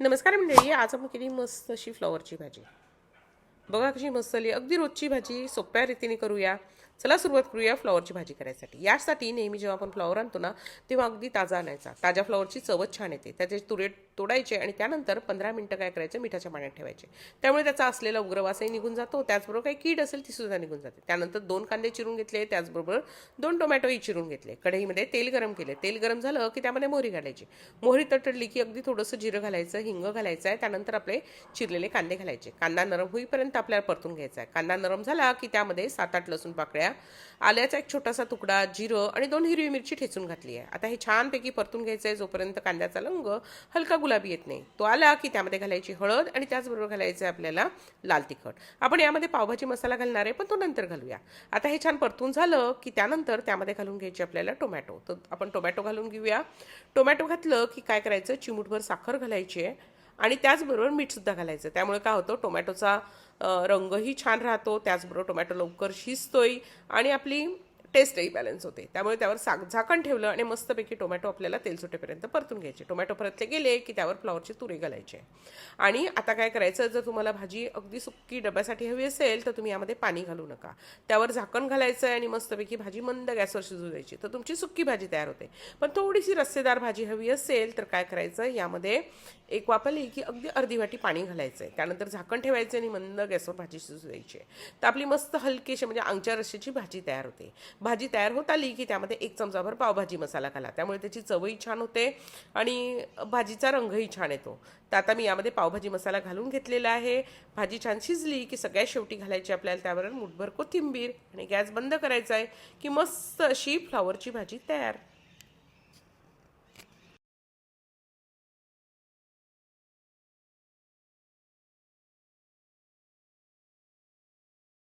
नमस्कार मंडळी, आज आपण केली मस्त अशी फ्लॉवरची भाजी. बघा कशी मस्त आली. अगदी रोजची भाजी सोप्या रीतीने करूया. चला सुरुवात करूया फ्लॉवरची भाजी करायसाठी. यासाठी नेहमी जेव्हा आपण फ्लॉवर आणतो ना, तेव्हा अगदी ताजा आणायचा. ताज्या फ्लॉवरची चवच छान येते. त्याचे तुरे तोडायचे आणि त्यानंतर 15 मिनिटं काय करायचं, मिठाच्या पाण्यात ठेवायचे. त्यामुळे त्याचा असलेला उग्रवासही निघून जातो. त्याचबरोबर काही कीड असेल ती सुद्धा निघून जाते. त्यानंतर 2 कांदे चिरून घेतले, त्याचबरोबर 2 टोमॅटोही चिरून घेतले. कढईमध्ये तेल गरम केले. तेल गरम झालं की त्यामध्ये मोहरी घालायची. मोहरी तडतडली की अगदी थोडंसं जिरं घालायचं, हिंग घालायचं आहे. त्यानंतर आपले चिरलेले कांदे घालायचे. कांदा नरम होईपर्यंत आपल्याला परतून घ्यायचा आहे. कांदा नरम झाला की त्यामध्ये 7-8 लसूण पाकळ्या, आल्याचा एक छोटासा तुकडा, जिरं आणि 2 हिरवी मिरची ठेचून घातली आहे. आता हे छानपैकी परतून घ्यायचं आहे जोपर्यंत कांद्याचा रंग हलका गुलाबी येत नाही. तो आला की त्यामध्ये घालायची हळद आणि त्याचबरोबर घालायचं आहे आपल्याला लाल तिखट. आपण यामध्ये पावभाजी मसाला घालणार आहे, पण तो नंतर घालूया. आता हे छान परतून झालं की त्यानंतर त्यामध्ये घालून घ्यायचे आपल्याला टोमॅटो. तर आपण टोमॅटो घालून घेऊया. टोमॅटो घातलं की काय करायचं, चिमूटभर साखर घालायची आहे आणि त्याचबरोबर मीठसुद्धा घालायचं. त्यामुळे काय होतं, टोमॅटोचा रंगही छान राहतो, त्याचबरोबर टोमॅटो लवकर शिजतोय आणि आपली टेस्टही बॅलन्स होते. त्यामुळे त्यावर झाकण ठेवलं आणि मस्तपैकी टोमॅटो आपल्याला तेल सुटेपर्यंत परतून घ्यायचे. टोमॅटो परतले गेले की त्यावर फ्लॉवरचे तुरे घालायचे. आणि आता काय करायचं, जर तुम्हाला भाजी अगदी सुक्की डब्यासाठी हवी असेल तर तुम्ही यामध्ये पाणी घालू नका. त्यावर झाकण घालायचं आहे आणि मस्तपैकी भाजी मंद गॅसवर शिजू द्यायची. तर तुमची सुक्की भाजी तयार होते. पण थोडीशी रस्सेदार भाजी हवी असेल तर काय करायचं, यामध्ये एक वापरली की अगदी अर्धी वाटी पाणी घालायचं आहे. त्यानंतर झाकण ठेवायचं आणि मंद गॅसवर भाजी शिजू द्यायची. तर आपली मस्त हलकीशी म्हणजे आंगच्या रस्स्याची भाजी तयार होते. भाजी तयार होत आली की त्यामध्ये 1 चमचाभर पावभाजी मसाला घाला. त्यामुळे त्याची चवही छान होते आणि भाजीचा रंगही छान येतो. तर आता मी यामध्ये पावभाजी मसाला घालून घेतलेला आहे. भाजी छान शिजली की सगळ्यात शेवटी घालायची आपल्याला त्यावर मुठभर कोथिंबीर आणि गॅस बंद करायचा आहे की मस्त अशी फ्लॉवरची भाजी तयार.